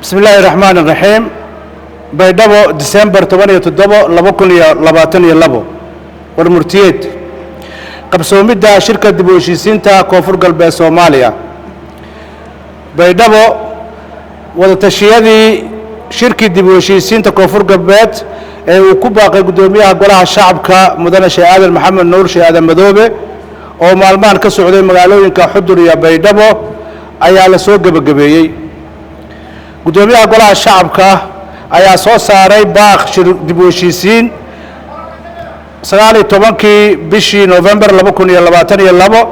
بسم الله الرحمن الرحيم بيدبو ديسمبر 17 2022 ورمرتيد قبسوميدا شركة دبوشيسينتا كوفر قلب سوماليا بيدبو وتشيادي شركة دبوشيسينتا كوفر قلبات وكباقي قدوميها قولها الشعب كمدن شهادة محمد نور شهادة مذوبة ومالمان كسعودي مقالوين كحضر يا بيدبو ayaa la soo gabagabeeyay gudoomiyaha golaha shacabka ayaa soo saaray baaq dib u heshiisiin 19 bishii November 2022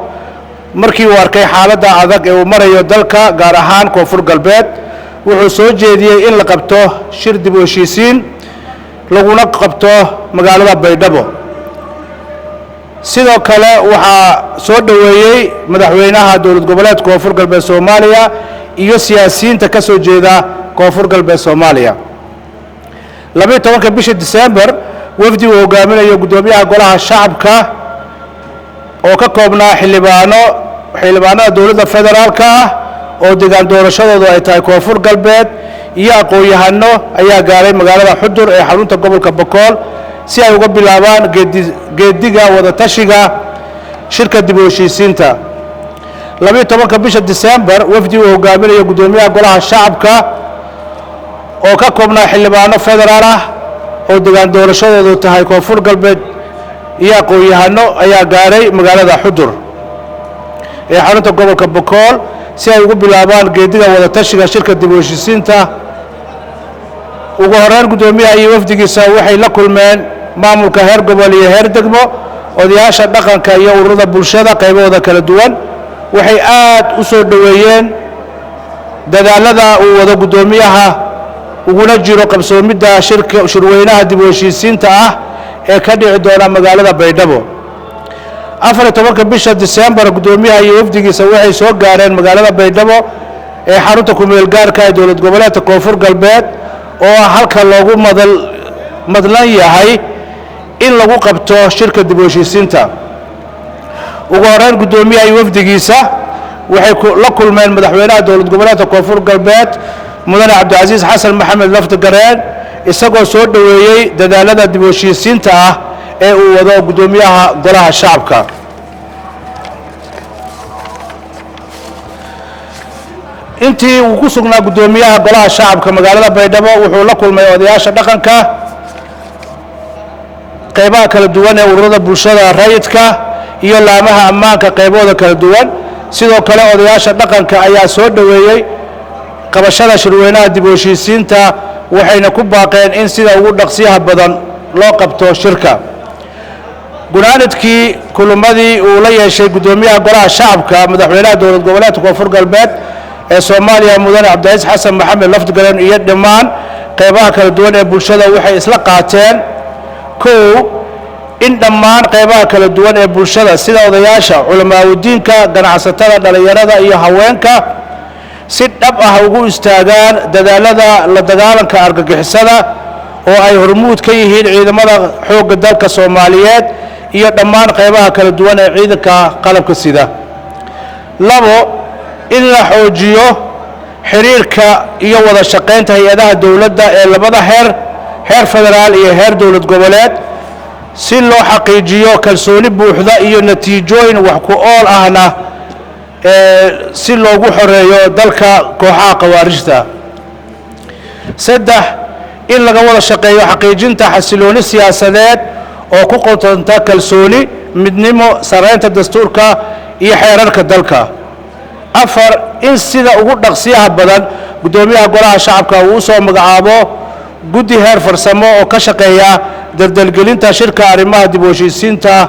markii uu arkay xaaladda adag ee uu marayo dalka gaar ahaan koonfur galbeed wuxuu soo jeediyay in la qabto shir dib u heshiisiin laguna qabto magaalada Baydhabo sidoo kale waxa soo dhaweeyay madaxweynaha dawlad goboleedka koonfur galbeed Soomaaliya iyo siyaasiyiinta ka soo jeeda koonfur galbeed Soomaaliya 12 bishii December wafdi uu hogaaminayo gudoomiyaha golaha shacabka oo ka koobnaa xildhibaanada dawladda federaalka oo deegaan doorashadoodu ay tahay koonfur galbeed iyo aqoon-yahano ayaa gaaray magaalada Xudur ee xarunta gobolka Boqol si ay uga bilaabaan geediga wada tashiga shirka dib u heshiisiinta 12 bisha December wafdi uu hogaaminayo gudoomiyaha golaha shacabka oo ka koobnaa xildhibaano federaal ah oo deegaan doorashadoodu tahay koonfur galbeed iyo aqoon-yahano ayaa gaaray magaalada Xudur ee xarunta gobolka Boqol si ay uga bilaabaan geediga wada tashiga shirka dib u heshiisiinta ugu horreyn gudoomiyaha iyo wafdigiisa waxay la kulmeen maamulka heer gobol iyo heer degmo odayaasha dhaqanka iyo ururada bulshada qaybahooda kala duwan waxay aad u soo dhaweeyeen dadaalada uu wada gudoomiyaha uguna jiro qabsoomidda shirweynaha dib u heshiisiinta ah ee ka dhici doona magaalada Baydhabo 14 bisha December gudoomiyaha iyo wafdigiisa waxay soo gaareen magaalada Baydhabo ee xarunta ku meel gaarka ee dawlad goboleedka koonfur galbeed oo halka loogu madlan yahay in lagu qabto shirka dib u heshiisiinta ugu horreyn gudoomiyaha iyo wafdigiisa waxay la kulmeen madaxweynaha dawlad goboleedka koonfur galbeed mudane Cabdicasiis Xasan Maxamed Laftagareen isagoo soo dhaweeyay dadaalada dib u heshiisiinta ah ee uu wado gudoomiyaha golaha shacabka intii uu ku sugnaa gudoomiyaha golaha shacabka magaalada Baydhabo wuxuu la kulmay odayaasha dhaqanka qaybaha kala duwan ee ururada bulshada rayidka iyo laamaha ammaanka qaybahooda kala duwan sidoo kale odayaasha dhaqanka ayaa soo dhaweeyay qabashada shirweynaha dib u heshiisiinta waxayna ku baaqeen in sida ugu dhaqsiyaha badan loo qabto shirka gunaanadkii kulumadii uu la yeeshay gudoomiyaha golaha shacabka madaxweynaha dawlad goboleedka koonfur galbeed ee Soomaaliya mudane Cabdicasiis Xasan Maxamed Laftagareen iyo dhammaan qaybaha kala duwan ee bulshada waxay isla qaateen in dhammaan qaybaha kala duwan ee bulshada sida odayaasha culimada ganacsatada dhalinyarada iyo haweenka si dhab ah ugu istaagaan dadaalada la dagaalanka argagixisada oo ay hormuud ka yihiin ciidamada xoogga dalka Soomaaliyeed iyo dhammaan qaybaha kala duwan ee ciidanka qalabka sida in la xoojiyo xiriirka iyo wada shaqeynta hay'adaha dawladda ee labada heer federaal iyo heer dawlad goboleed si loo xaqiijiyo kalsooni buuxda iyo natiijooyin wax ku ool ahna si loogu xoreeyo dalka kooxaha qawaarijta 3 in laga wada shaqeeyo xaqiijinta xasilooni siyaasadeed oo ku qotonta kalsooni midnimo sareynta dastuurka iyo xeerarka dalka 4 in sida ugu dhaqsiyaha badan gudoomiyaha golaha shacabka uu soo magacaabo guddi heer farsamo oo ka shaqeeya dardalgelinta shirka arrimaha dib u heshiisiinta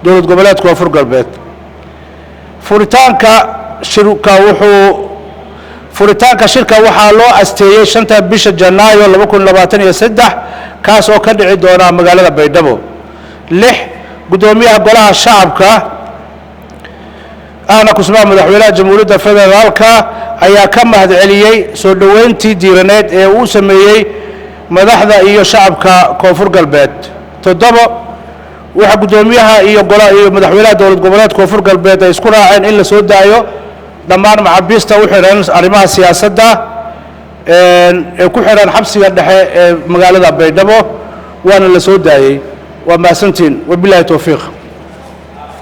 dawlad goboleedka koonfur galbeed furitaanka shirka waxaa loo asteeyay 5 bisha Janaayo 2023 kaas oo ka dhici doona magaalada Baydhabo 6 gudoomiyaha golaha shacabka أنا كسمع مدحونا جمهورية فدرالكا أيها كم هذا عليي سودوين تي ديرانات وسميي مدحدا إيو شعب كوفر قلبات تضبط وحق قدوميها إيو قلاء إيو مدحونا دولة قبلات كوفر قلبات يسكنها عين إلا سود دايو دمان مع بيستا وحيران أرماها السياسة دا ku xidhan xabsiga dhexe ee magaalada Baydhabo waana la soo daayay waa maasantiin wabillahi tawfiiq